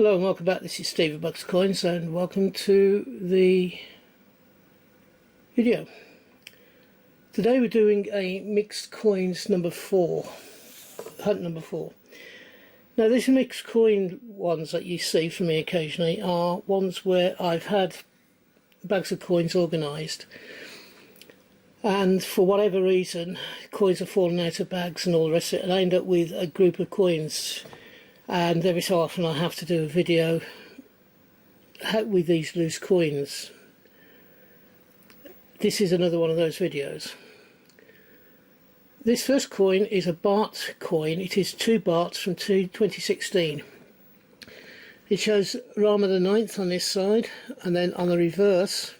Hello and welcome back. This is Steve at Bucks Coins and welcome to the video. Today we're doing a mixed coins number 4, hunt number 4. Now these mixed coin ones that you see from me occasionally are ones where I've had bags of coins organised, and for whatever reason coins have fallen out of bags and all the rest of it, and I end up with a group of coins. And every so often I have to do a video with these loose coins. This is another one of those videos. This first coin is a Baht coin. It is 2 bahts from 2016. It shows Rama the 9th on this side, and then on the reverse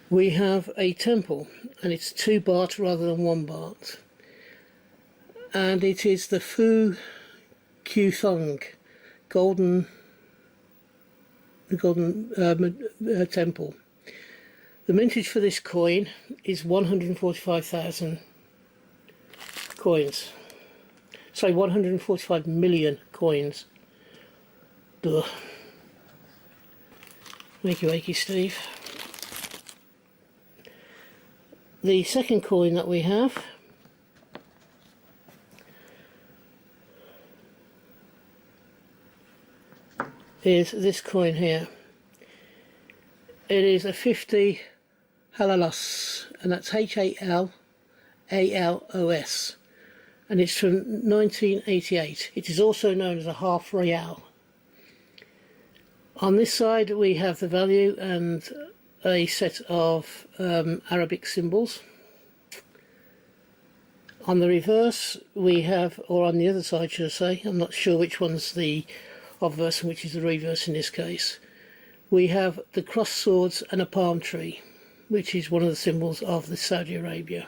we have a temple, and it's 2 baht rather than 1 baht. And it is the Fu Q Thong golden temple. The mintage for this coin is 145,000 coins. Sorry, 145 million coins. Duh. Wakey wakey, Steve. The second coin that we have is this coin here. It is a 50 halalos, and that's H-A-L-A-L-O-S, and it's from 1988. It is also known as a half real. On this side we have the value and a set of Arabic symbols. On the reverse we have, or on the other side should I say, I'm not sure which one's the obverse and which is the reverse in this case, we have the cross swords and a palm tree, which is one of the symbols of the Saudi Arabia.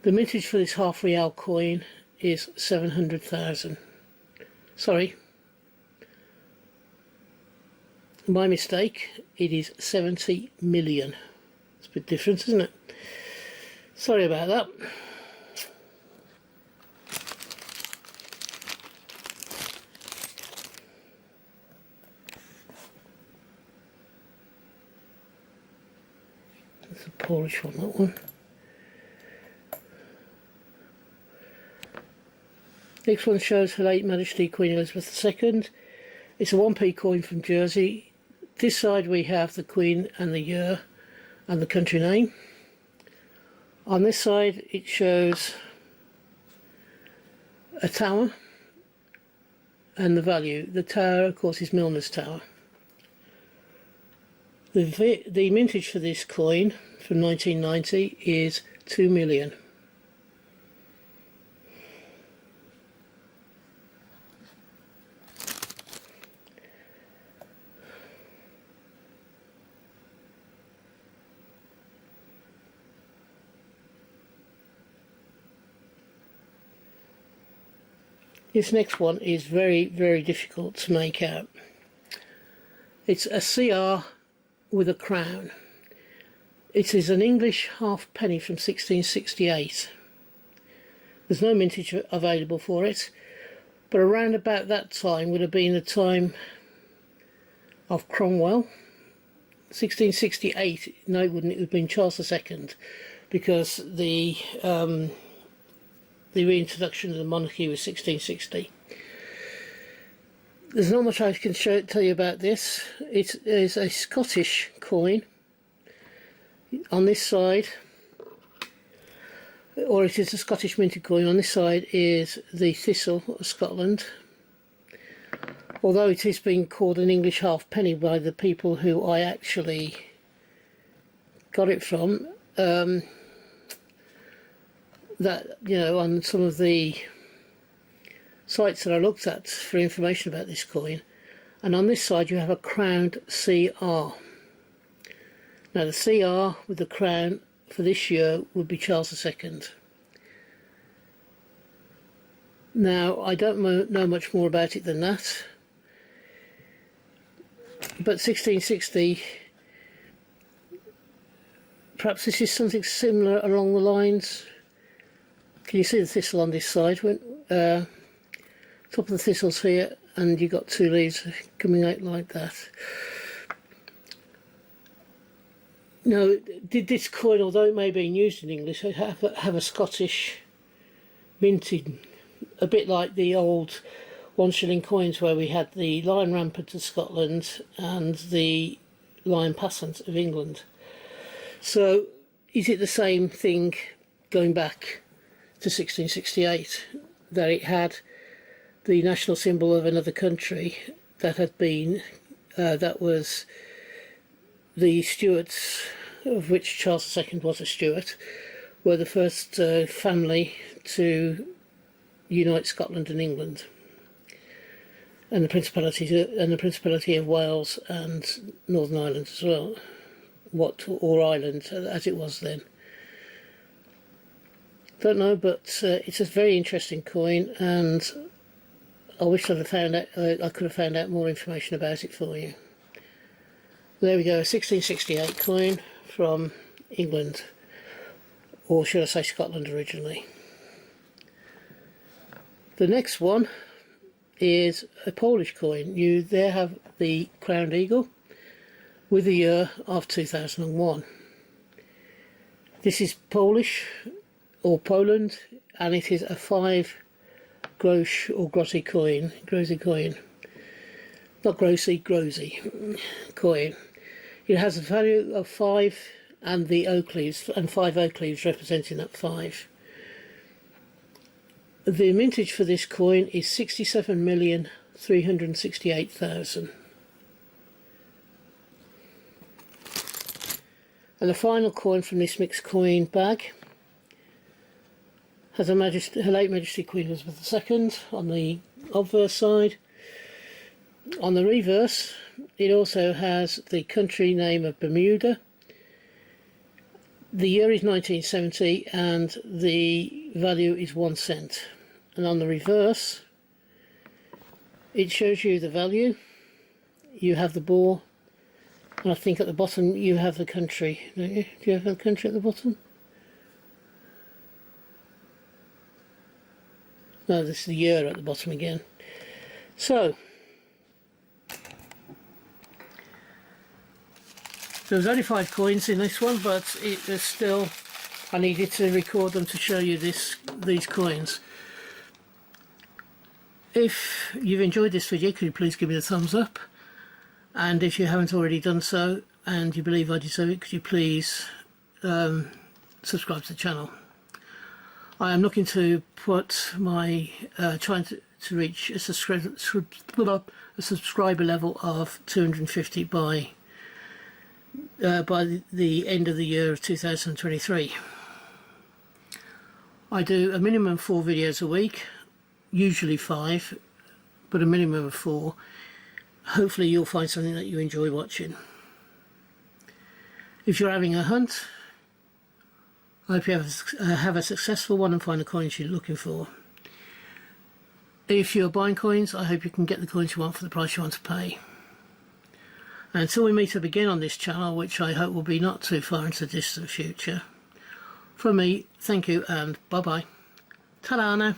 The mintage for this half real coin is 700,000. Sorry, my mistake, it is 70 million. It's a bit different, isn't it? Sorry about that. It's a Polish one, that one. Next one shows Her Late Majesty Queen Elizabeth II. It's a 1p coin from Jersey. This side we have the Queen and the year and the country name. On this side it shows a tower and the value. The tower, of course, is Milner's Tower. The mintage for this coin from 1990 is 2 million. This next one is very, very difficult to make out. It's a CR with a crown. It is an English halfpenny from 1668. There's no mintage available for it, but around about that time would have been the time of Cromwell. 1668, no it wouldn't, it would have been Charles II, because the reintroduction of the monarchy was 1660. There's not much I can tell you about this. It is a Scottish coin. On this side, or it is a Scottish minted coin. On this side is the Thistle of Scotland. Although it is being called an English halfpenny by the people who I actually got it from, that, you know, on some of the sites that I looked at for information about this coin, and on this side you have a crowned CR. Now the CR with the crown for this year would be Charles II. Now I don't know much more about it than that, but 1660, perhaps this is something similar along the lines. Can you see the thistle on this side? top of the thistles here, and you've got 2 leaves coming out like that. Now, did this coin, although it may be used in English, have a Scottish minting, a bit like the old 1 shilling coins where we had the lion rampant of Scotland and the lion passant of England. So is it the same thing going back to 1668, that it had the national symbol of another country that had been, that was the Stuarts, of which Charles II was a Stuart, were the first family to unite Scotland and England, and the Principality of Wales and Northern Ireland as well, or Ireland as it was then. Don't know, but it's a very interesting coin, and I wish I could have found out more information about it for you. There we go, a 1668 coin from England, or should I say Scotland originally. The next one is a Polish coin. You there have the crowned eagle with the year of 2001. This is Polish, or Poland, and it is a 5 grosz or groszy coin, not grossy coin. It has a value of 5 and the oak leaves, and 5 oak leaves representing that 5. The mintage for this coin is 67,368,000. And the final coin from this mixed coin bag has Her late Majesty Queen Elizabeth II on the obverse side. On the reverse, it also has the country name of Bermuda. The year is 1970 and the value is 1 cent. And on the reverse, it shows you the value. You have the boar, and I think at the bottom you have the country, don't you? Do you have the country at the bottom? No, this is the year at the bottom again. So, there was only 5 coins in this one, but it was still, I needed to record them to show you these coins. If you've enjoyed this video, could you please give me a thumbs up? And if you haven't already done so, and you believe I deserve it, could you please subscribe to the channel? I am looking to put my, trying to reach a subscriber level of 250 by the end of the year of 2023. I do a minimum of 4 videos a week, usually 5, but a minimum of 4. Hopefully you'll find something that you enjoy watching. If you're having a hunt, I hope you have a successful one and find the coins you're looking for. If you're buying coins, I hope you can get the coins you want for the price you want to pay. And until we meet up again on this channel, which I hope will be not too far into the distant future, from me, thank you and bye bye. Ta-da now.